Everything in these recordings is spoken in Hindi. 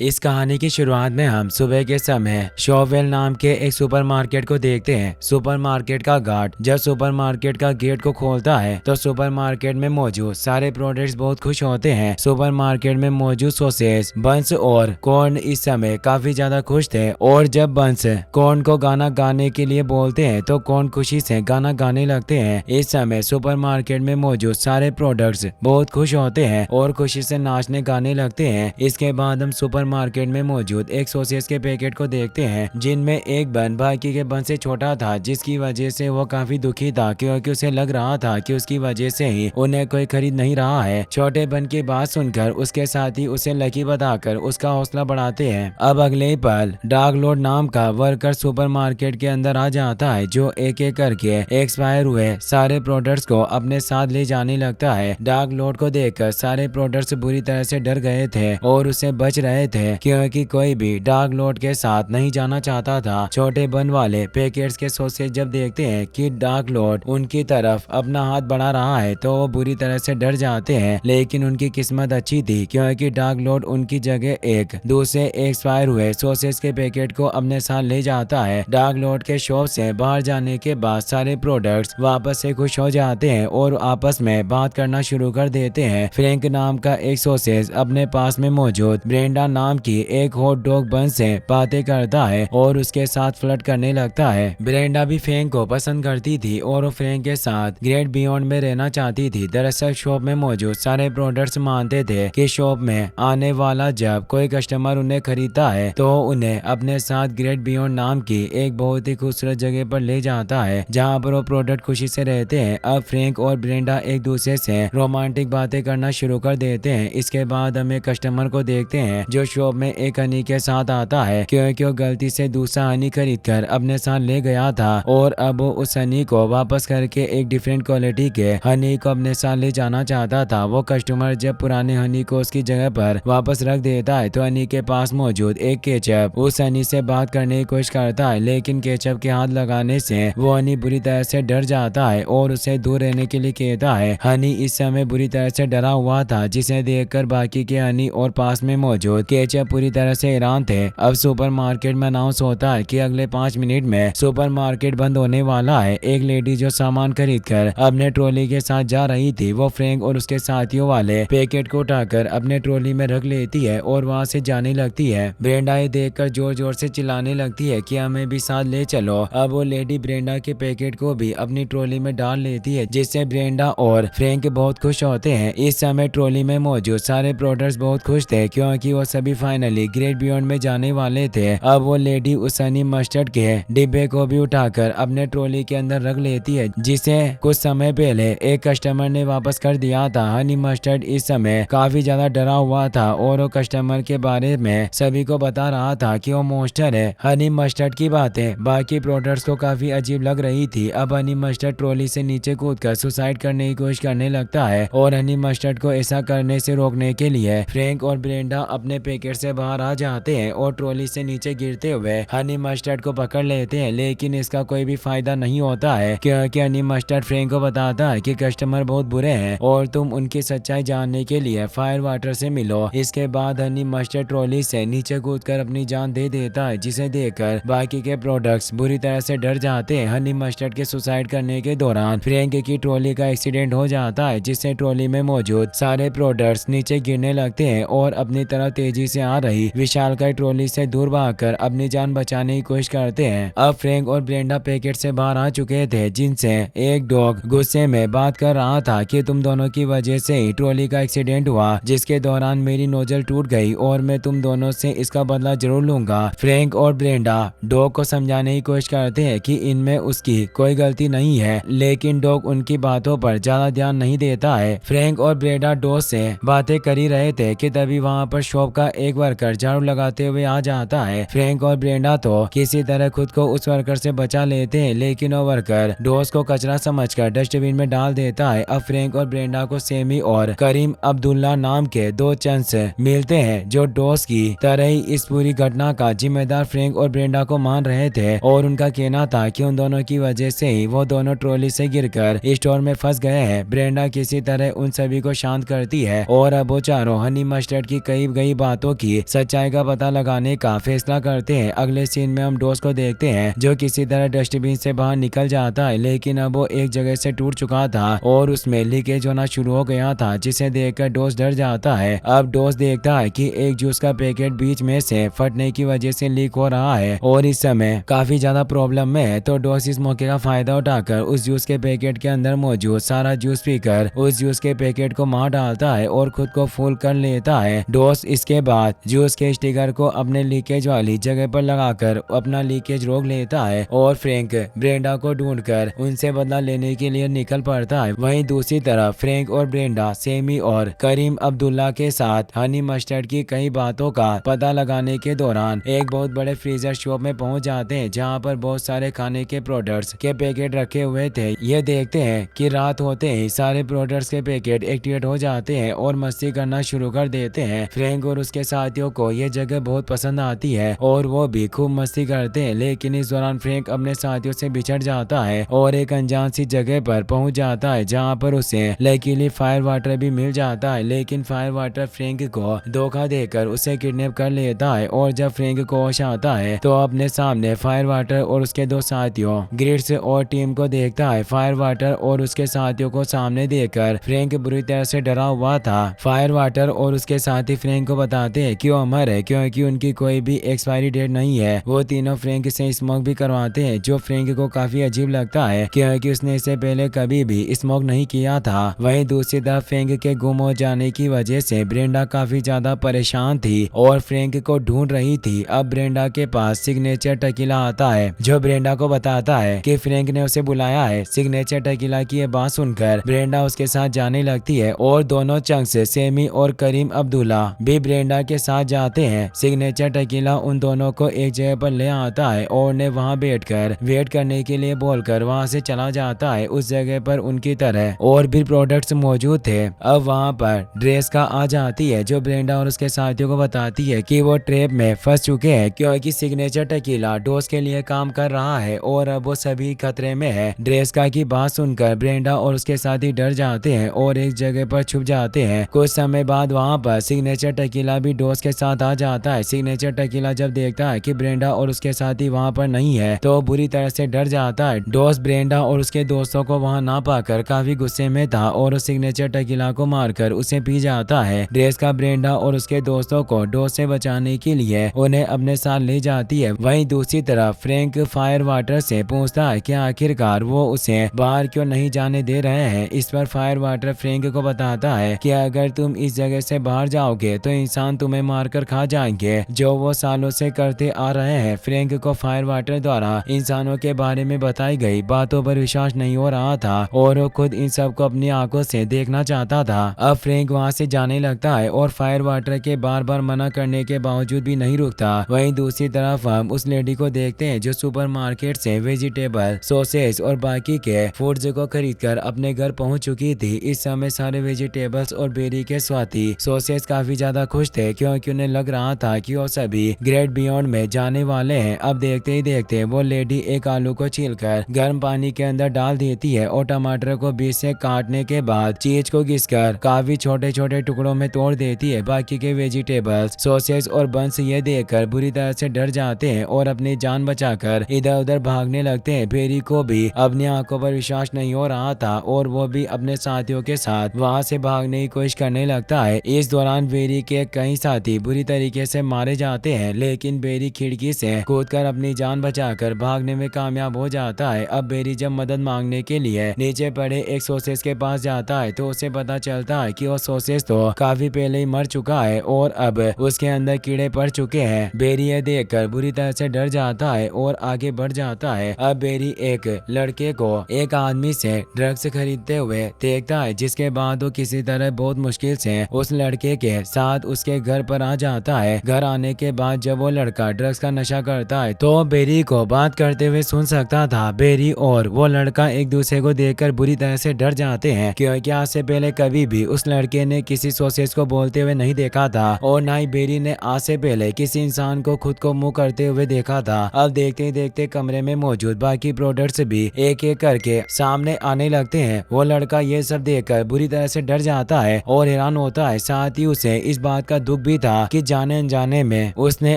इस कहानी की शुरुआत में हम सुबह के समय शॉपवेल नाम के एक सुपरमार्केट को देखते हैं। सुपरमार्केट का गार्ड जब सुपरमार्केट का गेट को खोलता है तो सुपरमार्केट में मौजूद सारे प्रोडक्ट्स बहुत खुश होते हैं। सुपरमार्केट में मौजूद सॉसेज, बंस और कॉर्न इस समय काफी ज्यादा खुश थे और जब बंस कॉर्न को गाना गाने के लिए बोलते हैं तो कॉर्न खुशी से गाना गाने लगते हैं। इस समय सुपरमार्केट में मौजूद सारे प्रोडक्ट्स बहुत खुश होते हैं और खुशी से नाचने गाने लगते हैं। इसके बाद हम सुपरमार्केट में मौजूद एक सॉसेज के पैकेट को देखते हैं जिनमें एक बन बाकी के बन से छोटा था, जिसकी वजह से वो काफी दुखी था क्योंकि उसे लग रहा था कि उसकी वजह से ही उन्हें कोई खरीद नहीं रहा है। छोटे बन की बात सुनकर उसके साथी उसे लकी बताकर उसका हौसला बढ़ाते हैं। अब अगले ही पल डार्क लॉर्ड नाम का वर्कर सुपरमार्केट के अंदर आ जाता है जो एक एक करके एक्सपायर हुए सारे प्रोडक्ट्स को अपने साथ ले जाने लगता है। डार्क लॉर्ड को देखकर सारे प्रोडक्ट्स बुरी तरह से डर गए थे और उसे बच रहे थे क्योंकि कोई भी डार्क लॉर्ड के साथ नहीं जाना चाहता था। छोटे बन वाले पैकेट्स के सॉसेज जब देखते हैं कि डार्क लॉर्ड उनकी तरफ अपना हाथ बढ़ा रहा है तो वो बुरी तरह से डर जाते हैं, लेकिन उनकी किस्मत अच्छी थी क्योंकि डार्क लॉर्ड उनकी जगह एक दूसरे एक्सपायर हुए सॉसेज के पैकेट को अपने साथ ले जाता है। डार्क लॉर्ड के शॉप से बाहर जाने के बाद सारे प्रोडक्ट्स वापस से खुश हो जाते हैं और आपस में बात करना शुरू कर देते हैं। फ्रैंक नाम का एक सॉसेज अपने पास में मौजूद ब्रेंडा नाम की एक हॉट डॉग बन से बातें करता है और उसके साथ फ्लर्ट करने लगता है। ब्रेंडा भी फ्रैंक को पसंद करती थी और वो फ्रैंक के साथ ग्रेट बियॉन्ड में रहना चाहती थी। दरअसल शॉप में मौजूद सारे प्रोडक्ट्स मानते थे कि शॉप में आने वाला जब कोई कस्टमर उन्हें खरीदता है तो उन्हें अपने साथ ग्रेट बियॉन्ड नाम की एक बहुत ही खूबसूरत जगह पर ले जाता है जहाँ पर वो प्रोडक्ट खुशी से रहते हैं। अब फ्रैंक और ब्रेंडा एक दूसरे से रोमांटिक बातें करना शुरू कर देते हैं। इसके बाद हम एक कस्टमर को देखते हैं जो शॉप में एक हनी के साथ आता है क्योंकि वो गलती से दूसरा हनी खरीद कर अपने साथ ले गया था और अब वो उस हनी को वापस करके एक डिफरेंट क्वालिटी के हनी को अपने साथ ले जाना चाहता था। वो कस्टमर जब पुराने हनी को उसकी जगह पर वापस रख देता है तो हनी के पास मौजूद एक केचप उस हनी से बात करने की कोशिश करता है, लेकिन केचप के हाथ लगाने से वो हनी बुरी तरह से डर जाता है और उसे दूर रहने के लिए कहता है। हनी इस समय बुरी तरह से डरा हुआ था जिसे देखकर बाकी के हनी और पास में मौजूद केचप पूरी तरह से हैरान थे। अब सुपरमार्केट में अनाउंस होता है कि अगले 5 मिनट में सुपरमार्केट बंद होने वाला है। एक लेडी जो सामान खरीद कर अपने ट्रॉली के साथ जा रही थी वो फ्रैंक और उसके साथियों वाले पैकेट को उठाकर अपने ट्रॉली में रख लेती है और वहाँ से जाने लगती है। ब्रेंडा ये देखकर जोर जोर से चिल्लाने लगती है कि हमें भी साथ ले चलो। अब वो लेडी ब्रेंडा के पैकेट को भी अपनी ट्रॉली में डाल लेती है जिससे ब्रेंडा और फ्रैंक बहुत खुश होते हैं। इस समय ट्रॉली में मौजूद सारे प्रोडक्ट्स बहुत खुश थे क्योंकि वो सभी फाइनली ग्रेट बियॉन्ड में जाने वाले थे। अब वो लेडी उस हनी मस्टर्ड के डिब्बे को भी उठाकर अपने ट्रॉली के अंदर रख लेती है जिसे कुछ समय पहले एक कस्टमर ने वापस कर दिया था। हनी मस्टर्ड इस समय काफी ज्यादा डरा हुआ था और वो कस्टमर के बारे में सभी को बता रहा था कि वो मॉन्स्टर है। हनी मस्टर्ड की बातें बाकी प्रोडक्ट्स को काफी अजीब लग रही थी। अब हनी मस्टर्ड ट्रॉली से नीचे कूदकर सुसाइड करने की कोशिश करने लगता है और हनी मस्टर्ड को ऐसा करने से रोकने के लिए फ्रैंक और ब्रेंडा अपने पैकेट से बाहर आ जाते हैं और ट्रॉली से नीचे गिरते हुए हनी मस्टर्ड को पकड़ लेते हैं, लेकिन इसका कोई भी फायदा नहीं होता है क्योंकि हनी मस्टर्ड फ्रैंक को बताता है कि कस्टमर बहुत बुरे हैं और तुम उनकी सच्चाई जानने के लिए फायर वाटर से मिलो। इसके बाद हनी मस्टर्ड ट्रॉली से नीचे कूदकर अपनी जान दे देता है जिसे देखकर बाकी के प्रोडक्ट्स बुरी तरह से डर जाते हैं। हनी मस्टर्ड के सुसाइड करने के दौरान फ्रैंक की ट्रॉली का एक्सीडेंट हो जाता है जिससे ट्रॉली में मौजूद सारे प्रोडक्ट्स नीचे गिरने लगते हैं और अपनी तरफ तेजी से आ रही विशालकाय ट्रॉली से दूर भागकर अपनी जान बचाने की कोशिश करते हैं। अब फ्रैंक और ब्रेंडा पैकेट से बाहर आ चुके थे जिनसे एक डॉग गुस्से में बात कर रहा था कि तुम दोनों की वजह से ही ट्रॉली का एक्सीडेंट हुआ जिसके दौरान मेरी नोजल टूट गई और मैं तुम दोनों से इसका बदला जरूर लूंगा। फ्रैंक और ब्रेंडा डॉग को समझाने की कोशिश करते हैं कि इनमें उसकी कोई गलती नहीं है, लेकिन डॉग उनकी बातों पर ज्यादा ध्यान नहीं देता है। फ्रैंक और ब्रेंडा डॉग से बातें कर ही रहे थे कि तभी वहाँ पर शॉप का एक वर्कर झाड़ू लगाते हुए आ जाता है। फ्रैंक और ब्रेंडा तो किसी तरह खुद को उस वर्कर से बचा लेते हैं, लेकिन वो वर्कर डोस को कचरा समझकर डस्टबिन में डाल देता है। अब फ्रैंक और ब्रेंडा को सेमी और करीम अब्दुल्ला नाम के 2 चंस मिलते हैं जो डोस की तरह ही इस पूरी घटना का जिम्मेदार फ्रैंक और ब्रेंडा को मान रहे थे और उनका कहना था कि उन दोनों की वजह से ही वो दोनों ट्रॉली से गिरकर स्टोर में फंस गए हैं। ब्रेंडा किसी तरह उन सभी को शांत करती है और अब वो चारों हनी मस्टर्ड की कही गई बातों बातों की सच्चाई का पता लगाने का फैसला करते हैं। अगले सीन में हम डोस को देखते हैं जो किसी तरह डस्टबिन से बाहर निकल जाता है, लेकिन अब वो एक जगह से टूट चुका था और उसमें लीकेज होना शुरू हो गया था, जिसे देखकर डोस डर जाता है। अब डोस देखता है कि एक जूस का पैकेट बीच में से फटने की वजह से लीक हो रहा है और इस समय काफी ज्यादा प्रॉब्लम में है। तो डोस इस मौके का फायदा उठाकर उस जूस के पैकेट के अंदर मौजूद सारा जूस पीकर उस जूस के पैकेट को मार डालता है और खुद को फुल कर लेता है। डोस इसके बाद जूस के स्टिकर को अपने लीकेज वाली जगह पर लगाकर अपना लीकेज रोक लेता है और फ्रैंक ब्रेंडा को ढूंढकर उनसे बदला लेने के लिए निकल पड़ता है। वहीं दूसरी तरफ फ्रैंक और ब्रेंडा सेमी और करीम अब्दुल्ला के साथ हनी मस्टर्ड की कई बातों का पता लगाने के दौरान एक बहुत बड़े फ्रीजर शॉप में पहुंच जाते हैं, जहां पर बहुत सारे खाने के प्रोडक्ट्स के पैकेट रखे हुए थे। ये देखते हैं कि रात होते ही सारे प्रोडक्ट्स के पैकेट एक्टिवेट हो जाते हैं और मस्ती करना शुरू कर देते हैं। फ्रैंक और उसके साथियों को ये जगह बहुत पसंद आती है और वो भी खूब मस्ती करते हैं, लेकिन इस दौरान फ्रैंक अपने साथियों से बिछड़ जाता है और एक अनजान सी जगह पर पहुंच जाता है, जहां पर उसे लकीली फायर वाटर भी मिल जाता है। लेकिन फायर वाटर फ्रैंक को धोखा देकर उसे किडनैप कर लेता है और जब फ्रैंक को होश आता है तो अपने सामने फायर वाटर और उसके दो साथियों ग्रिड्स और टीम को देखता है। फायर वाटर और उसके साथियों को सामने देखकर फ्रैंक बुरी तरह से डरा हुआ था। फायर वाटर और उसके साथी फ्रैंक को बताते हैं कि वो अमर है क्योंकि उनकी कोई भी एक्सपायरी डेट नहीं है। वो तीनों फ्रैंक से स्मोक भी करवाते हैं, जो फ्रैंक को काफी अजीब लगता है क्योंकि उसने इससे पहले कभी भी स्मोक नहीं किया था। वहीं दूसरी तरफ फ्रैंक के गुम हो जाने की वजह से ब्रेंडा काफी ज्यादा परेशान थी और फ्रैंक को ढूंढ रही थी। अब ब्रेंडा के पास सिग्नेचर टकीला आता है जो ब्रेंडा को बताता है कि फ्रैंक ने उसे बुलाया है। सिग्नेचर टकीला की ये बात सुनकर ब्रेंडा उसके साथ जाने लगती है और दोनों चंक्स सेमी और करीम अब्दुल्ला भी ब्रेंडा के साथ जाते हैं। सिग्नेचर टकीला उन दोनों को एक जगह पर ले आता है और उन्हें वहां बैठकर वेट करने के लिए बोलकर वहां से चला जाता है। उस जगह पर उनकी तरह और भी प्रोडक्ट्स मौजूद थे। अब वहां पर ड्रेस का आ जाती है जो ब्रेंडा और उसके साथियों को बताती है कि वो ट्रैप में फंस चुके हैं क्योंकि सिग्नेचर टकीला डोज के लिए काम कर रहा है और अब वो सभी खतरे में है। ड्रेस्का की बात सुनकर ब्रेंडा और उसके साथी डर जाते हैं और एक जगह पर छुप जाते हैं। कुछ समय बाद वहां पर सिग्नेचर टकीला भी डोज के साथ आ जाता है। सिग्नेचर टकीला जब देखता है कि ब्रेंडा और उसके साथी वहां पर नहीं है तो बुरी तरह से डर जाता है। डोज ब्रेंडा और उसके दोस्तों को वहां ना पाकर काफी गुस्से में था और सिग्नेचर टकीला को मारकर उसे पी जाता है। ड्रेस्का ब्रेंडा और उसके दोस्तों को डोज से बचाने के लिए उन्हें अपने साथ ले जाती है। वहीं दूसरी तरफ फ्रैंक फायर वाटर से पूछता है कि आखिरकार वो उसे बाहर क्यों नहीं जाने दे रहे हैं। इस पर फायर वाटर फ्रैंक को बताता है कि अगर तुम इस जगह से बाहर जाओगे तो इंसान तुम्हें मारकर खा जाएंगे, जो वो सालों से करते आ रहे हैं। फ्रैंक को फायर वाटर द्वारा इंसानों के बारे में बताई गई बातों पर विश्वास नहीं हो रहा था और वो खुद इन सब को अपनी आंखों से देखना चाहता था। अब फ्रैंक वहाँ से जाने लगता है और फायर वाटर के बार बार मना करने के बावजूद भी नहीं रुकता। वहीं दूसरी तरफ हम उस लेडी को देखते हैं जो सुपरमार्केट से वेजिटेबल, सॉसेज और बाकी के फूड्स को खरीदकर अपने घर पहुंच चुकी थी। इस समय सारे वेजिटेबल्स और बेरी के स्वाति सॉसेज काफी ज्यादा खुश थे क्योंकि उन्हें लग रहा था कि वो सभी ग्रेट बियॉन्ड में जाने वाले हैं। अब देखते ही देखते वो लेडी एक आलू को छीलकर गर्म पानी के अंदर डाल देती है और टमाटर को बीच से काटने के बाद चीज को घिसकर काफी छोटे छोटे टुकड़ों में तोड़ देती है। बाकी के वेजिटेबल्स, सॉसेज और बंस ये देखकर बुरी तरह से डर जाते हैं और अपनी जान बचाकर इधर उधर भागने लगते हैं। बेरी को भी अपनी आंखों पर विश्वास नहीं हो रहा था और वो भी अपने साथियों के साथ वहां से भागने की कोशिश करने लगता है। इस दौरान बेरी के कई साथी बुरी तरीके से मारे जाते हैं, लेकिन बेरी खिड़की से कूदकर अपनी जान बचाकर भागने में कामयाब हो जाता है। अब बेरी जब मदद मांगने के लिए नीचे पड़े एक सॉसेज के पास जाता है तो उसे पता चलता है कि वो सॉसेज तो काफी पहले ही मर चुका है और अब उसके अंदर कीड़े पड़ चुके हैं। बेरी ये देखकर बुरी तरह से डर जाता है और आगे बढ़ जाता है। अब बेरी एक लड़के को एक आदमी से ड्रग्स खरीदते हुए देखता है, जिसके बाद वो किसी तरह बहुत मुश्किल से उस लड़के के साथ उसके घर पर आ जाता है। घर आने के बाद जब वो लड़का ड्रग्स का नशा करता है तो बेरी को बात करते हुए सुन सकता था। बेरी और वो लड़का एक दूसरे को देखकर बुरी तरह से डर जाते हैं क्योंकि आज से पहले कभी भी उस लड़के ने किसी सॉसेज को बोलते हुए नहीं देखा था और ना ही बेरी ने आज से पहले किसी इंसान को खुद को मुंह करते हुए देखा था। अब देखते ही देखते कमरे में मौजूद बाकी प्रोडक्ट्स भी एक एक करके सामने आने लगते हैं। वो लड़का ये सब देखकर बुरी तरह से डर जाता है और हैरान होता है, साथ ही उसे इस बात का दुख भी था कि जाने अनजाने में उसने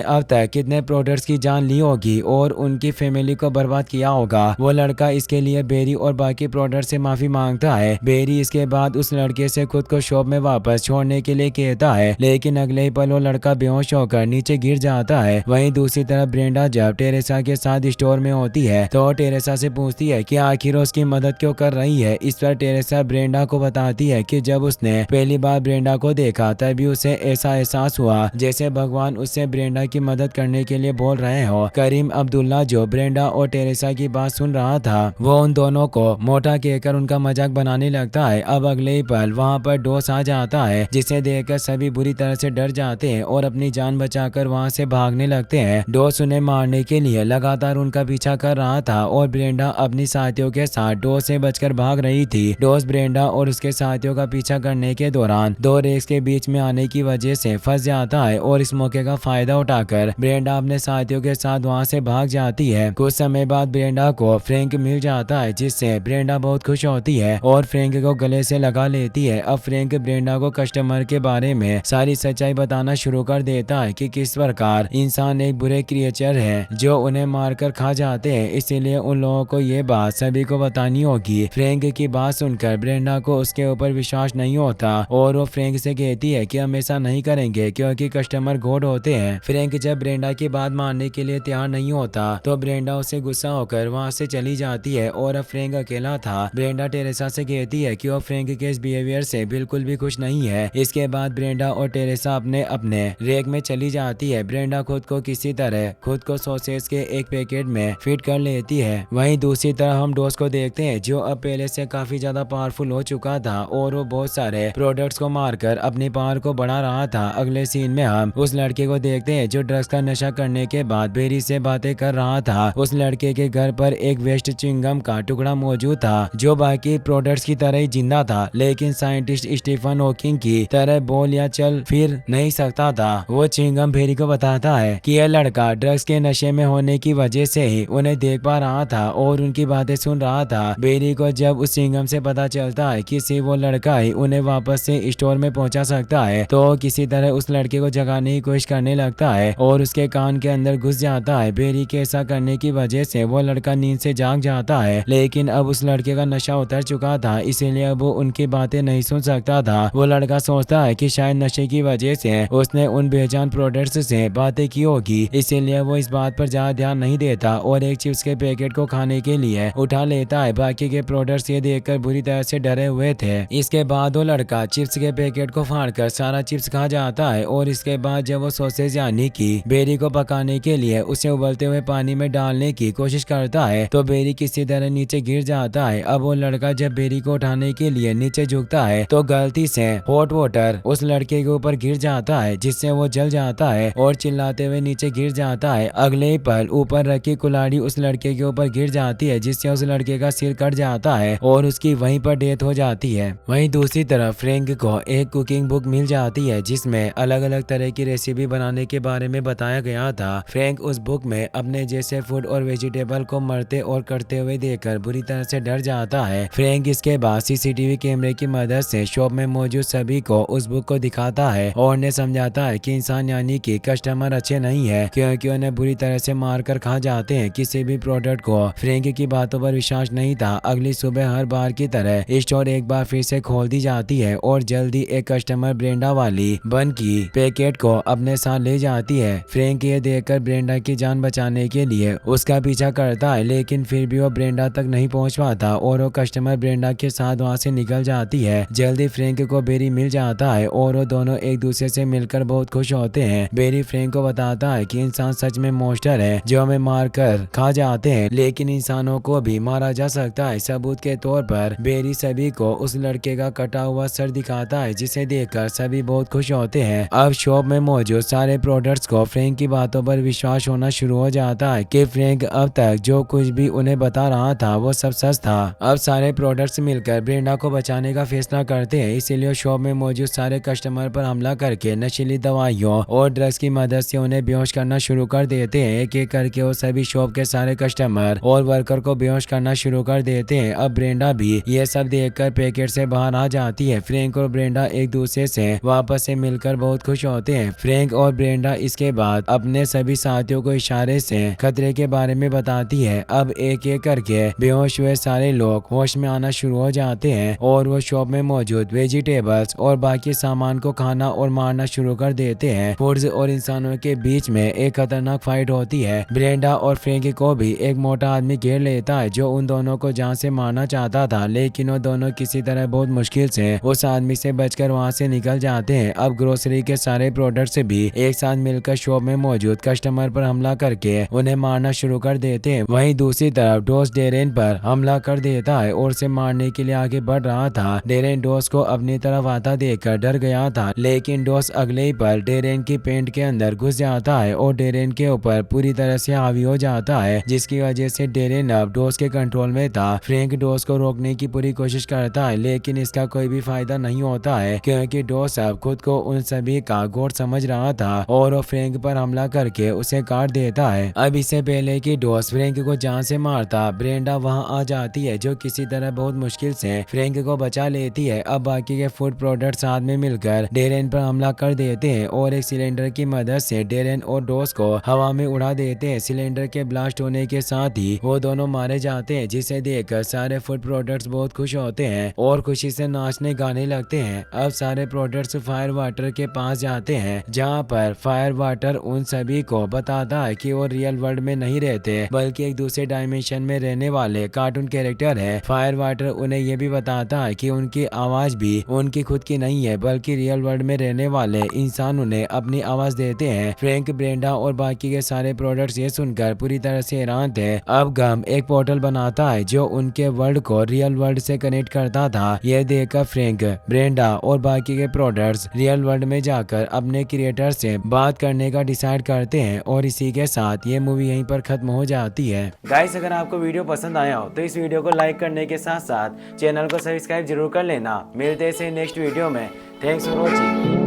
अब तक कितने प्रोडक्ट्स की जान ली होगी और उनकी फैमिली को बर्बाद किया होगा। वो लड़का इसके लिए बेरी और बाकी प्रोडक्ट से माफी मांगता है। बेरी इसके बाद उस लड़के से खुद को शॉप में वापस छोड़ने के लिए कहता है, लेकिन अगले ही पल वो लड़का बेहोश होकर नीचे गिर जाता है। वहीं दूसरी तरफ ब्रेंडा जब टेरेसा के साथ स्टोर में होती है तो टेरेसा से पूछती है कि आखिर उसकी मदद क्यों कर रही है। इस पर टेरेसा ब्रेंडा को बताती है कि जब उसने पहली बार ब्रेंडा को देखा तभी उसे ऐसा एहसास हुआ जैसे भगवान उससे ब्रेंडा की मदद करने के लिए बोल रहे हो। करीम अब्दुल्ला जो ब्रेंडा और टेरेसा की बात सुन रहा था वो उन दोनों को मोटा कहकर उनका मजाक बनाने लगता है। अब अगले ही पल वहाँ पर डॉस आ जाता है जिसे देखकर सभी बुरी तरह से डर जाते हैं और अपनी जान बचाकर वहाँ से भागने लगते हैं। डॉस उन्हें मारने के लिए लगातार उनका पीछा कर रहा था और ब्रेंडा अपनी साथियों के साथ डॉस से बचकर भाग रही थी। डॉस ब्रेंडा और उसके साथियों का पीछा करने के दौरान दो रेस के बीच में आने की वजह से फंस जाता है और इस मौके का फायदा उठाकर ब्रेंडा अपने साथियों के साथ वहाँ से भाग जाती है। कुछ समय बाद ब्रेंडा को फ्रैंक मिल जाता है जिससे ब्रेंडा बहुत खुश होती है और फ्रैंक को गले से लगा लेती है। अब फ्रैंक ब्रेंडा को कस्टमर के बारे में सारी सच्चाई बताना शुरू कर देता है कि किस प्रकार इंसान एक बुरे क्रिएचर है जो उन्हें मारकर खा जाते हैं, इसीलिए उन लोगों को ये बात सभी को बतानी होगी। फ्रैंक की बात सुनकर ब्रेंडा को उसके ऊपर विश्वास नहीं होता और वो फ्रैंक से कहती है कि हम ऐसा नहीं करेंगे क्योंकि कस्टमर गॉड होते हैं। फ्रैंक जब ब्रेंडा की बात मानने के लिए तैयार नहीं होता तो ब्रेंडा उसे गुस्सा होकर वहाँ से चली जाती है और अब फ्रैंक अकेला था। ब्रेंडा टेरेसा से कहती है कि वो फ्रैंक के इस बिहेवियर से बिल्कुल भी खुश नहीं है। इसके बाद ब्रेंडा और टेरेसा अपने अपने रैक में चली जाती है। ब्रेंडा खुद को किसी तरह खुद को सॉसेज के एक पैकेट में फिट कर लेती है। वहीं दूसरी तरफ हम डॉस को देखते हैं जो अब पहले से काफी ज्यादा पावरफुल हो चुका था और वो बहुत सारे प्रोडक्ट्स को मारकर अपनी पावर को बढ़ा रहा था। अगले सीन में हम उस लड़के को देखते हैं जो ड्रग्स का नशा करने के बाद बेरी से बातें कर रहा था। उस लड़के के घर पर एक वेस्ट च्युइंगम का टुकड़ा मौजूद था जो बाकी प्रोडक्ट्स की तरह ही जिंदा था, लेकिन साइंटिस्ट स्टीफन हॉकिंग की तरह बोल या चल फिर नहीं सकता था। वो च्युइंगम बेरी को बताता है कि यह लड़का ड्रग्स के नशे में होने की वजह से ही उन्हें देख पा रहा था और उनकी बातें सुन रहा था। बेरी को जब उस च्युइंगम से पता चलता है कि सिर्फ वो लड़का ही उन्हें वापस से स्टोर में पहुंचा सकता है तो किसी तरह उस लड़के को जगाने की कोशिश करने लगता है और उसके कान के अंदर घुस जाता है। बेरी के ऐसा करने की वजह से वो लड़का नींद से जाग जाता है, लेकिन अब उस लड़के का नशा उतर चुका था इसलिए अब वो उनकी बातें नहीं सुन सकता था। वो लड़का सोचता है कि शायद नशे की वजह से उसने उन बेजान प्रोडक्ट्स से बातें की होगी, इसीलिए वो इस बात पर ज्यादा ध्यान नहीं देता और एक चिप्स के पैकेट को खाने के लिए उठा लेता है। बाकी के प्रोडक्ट्स ये देखकर बुरी तरह से डरे हुए थे। इसके बाद वो लड़का चिप्स के पैकेट को फाड़कर सारा चिप्स खा जाता है और इसके बाद जब वो सॉसेज यानी कि बेरी को पकाने के लिए उसे उबलते हुए पानी में डालने की कोशिश करता है तो बेरी किसी तरह नीचे गिर जाता है। अब वो लड़का जब बेरी को उठाने के लिए नीचे झुकता है तो गलती से हॉट वाटर उस लड़के के ऊपर गिर जाता है जिससे वो जल जाता है और चिल्लाते हुए नीचे गिर जाता है। अगले ही पल ऊपर रखी कुल्हाड़ी उस लड़के के ऊपर गिर जाती है जिससे उस लड़के का सिर कट जाता है और उसकी वहीं पर डेथ हो जाती है। वहीं दूसरी तरफ फ्रैंक को एक कुकिंग बुक मिल जाती है जिसमें अलग अलग तरह की रेसिपी बनाने के बारे में बताया गया था। फ्रैंक उस बुक में अपने जैसे फूड और वेजिटेबल को मरते और करते हुए देखकर बुरी तरह से डर जाता है। फ्रैंक इसके बाद सीसीटीवी कैमरे की मदद से शॉप में मौजूद सभी को उस बुक को दिखाता है और उन्हें समझाता है कि इंसान यानी कि कस्टमर अच्छे नहीं है क्योंकि उन्हें बुरी तरह से मारकर खा जाते हैं। किसी भी प्रोडक्ट को फ्रैंक की बातों पर विश्वास नहीं था। अगली सुबह हर बार की तरह स्टोर एक बार फिर से खोल दी जाती है और जल्दी एक कस्टमर ब्रेंडा वाली बन की पैकेट को अपने साथ ले जाती है। फ्रैंक ये देखकर ब्रेंडा की जान बचाने के लिए उसका पीछा करता है, लेकिन फिर भी वो ब्रेंडा तक नहीं पहुंच पाता और वो कस्टमर ब्रेंडा के साथ वहां से निकल जाती है। जल्दी फ्रैंक को बेरी मिल जाता है और वो दोनों एक दूसरे से मिलकर बहुत खुश होते हैं। बेरी फ्रैंक को बताता है कि इंसान सच में मॉन्स्टर है जो हमें मार कर खा जाते हैं, लेकिन इंसानों को भी मारा जा सकता है। सबूत के तौर पर बेरी सभी को उस लड़के का कटा हुआ सर दिखाता है जिसे देखकर सभी बहुत खुश होते हैं। अब शॉप में मौजूद सारे प्रोडक्ट्स को फ्रैंक की बातों पर विश्वास होना शुरू हो जाता है कि फ्रैंक अब तक जो कुछ भी उन्हें बता रहा था वो सब सच था। अब सारे प्रोडक्ट्स मिलकर ब्रेंडा को बचाने का फैसला करते हैं, इसीलिए शॉप में मौजूद सारे कस्टमर पर हमला करके नशीली दवाइयों और ड्रग्स की मदद से उन्हें बेहोश करना शुरू कर देते हैं। एक एक करके वो सभी शॉप के सारे कस्टमर और वर्कर को बेहोश करना शुरू कर देते हैं। अब ब्रेंडा भी ये सब देखकर पैकेट से बाहर आ जाती है। फ्रैंक और ब्रेंडा एक दूसरे से वापस से मिलकर देखकर बहुत खुश होते हैं। फ्रैंक और ब्रेंडा इसके बाद अपने सभी साथियों को इशारे से खतरे के बारे में बताती है। अब एक एक करके बेहोश हुए सारे लोग होश में आना शुरू हो जाते हैं और वो शॉप में मौजूद वेजिटेबल्स और बाकी सामान को खाना और मारना शुरू कर देते हैं। फूड्स और इंसानों के बीच में एक खतरनाक फाइट होती है। ब्रेंडा और फ्रैंकी को भी एक मोटा आदमी घेर लेता है जो उन दोनों को जान से मारना चाहता था, लेकिन वो दोनों किसी तरह बहुत मुश्किल से उस आदमी से बचकर वहां से निकल जाते हैं। अब ग्रोसरी के सारे प्रोडक्ट्स भी एक साथ मिलकर शॉप में मौजूद कस्टमर पर हमला करके उन्हें मारना शुरू कर देते हैं। वहीं दूसरी तरफ डॉस डेरेन पर हमला कर देता है और उसे मारने के लिए आगे बढ़ रहा था। डेरेन डॉस को अपनी तरफ आता देखकर डर गया था, लेकिन डॉस अगले ही पल डेरेन की पेंट के अंदर घुस जाता है और डेरेन के ऊपर पूरी तरह से हावी हो जाता है, जिसकी वजह से डेरेन अब डॉस के कंट्रोल में था। फ्रैंक डॉस को रोकने की पूरी कोशिश करता है, लेकिन इसका कोई भी फायदा नहीं होता है क्योंकि डॉस अब खुद को उन सभी का गॉड समझ रहा था और वो फ्रैंक पर हमला करके उसे काट देता है। अब इससे पहले कि डॉस फ्रैंक को जान से मारता, ब्रेंडा वहां आ जाती है जो किसी तरह बहुत मुश्किल से फ्रैंक को बचा लेती है। अब बाकी के फूड प्रोडक्ट साथ में मिलकर डेरेन पर हमला कर देते हैं और एक सिलेंडर की मदद से डेरेन और डॉस को हवा में उड़ा देते हैं। सिलेंडर के ब्लास्ट होने के साथ ही वो दोनों मारे जाते हैं, जिसे देखकर सारे फूड प्रोडक्ट्स बहुत खुश होते हैं और खुशी से नाचने गाने लगते हैं। अब सारे प्रोडक्ट्स फायर वाटर के पास जाते हैं, जहाँ पर फायर वाटर उन सभी को बताता है कि वो रियल वर्ल्ड में नहीं रहते बल्कि एक दूसरे डायमेंशन में रहने वाले कार्टून कैरेक्टर है। फायर वाटर उन्हें ये भी बताता है कि उनकी आवाज भी उनकी खुद की नहीं है बल्कि रियल वर्ल्ड में रहने वाले इंसान उन्हें अपनी आवाज देते हैं। फ्रैंक, ब्रेंडा और बाकी के सारे प्रोडक्ट्स ये सुनकर पूरी तरह से हैरान थे। अब गम एक पोर्टल बनाता है जो उनके वर्ल्ड को रियल वर्ल्ड से कनेक्ट करता था। यह देखकर फ्रैंक, ब्रेंडा और बाकी के प्रोडक्ट्स रियल वर्ल्ड में जाकर अपने क्रिएटर से बात करने का डिसाइड करते हैं और इसी के साथ ये मूवी यहीं पर खत्म हो जाती है। गाइस, अगर आपको वीडियो पसंद आया हो तो इस वीडियो को लाइक करने के साथ साथ चैनल को सब्सक्राइब जरूर कर लेना। मिलते हैं नेक्स्ट वीडियो में। Thanks for watching.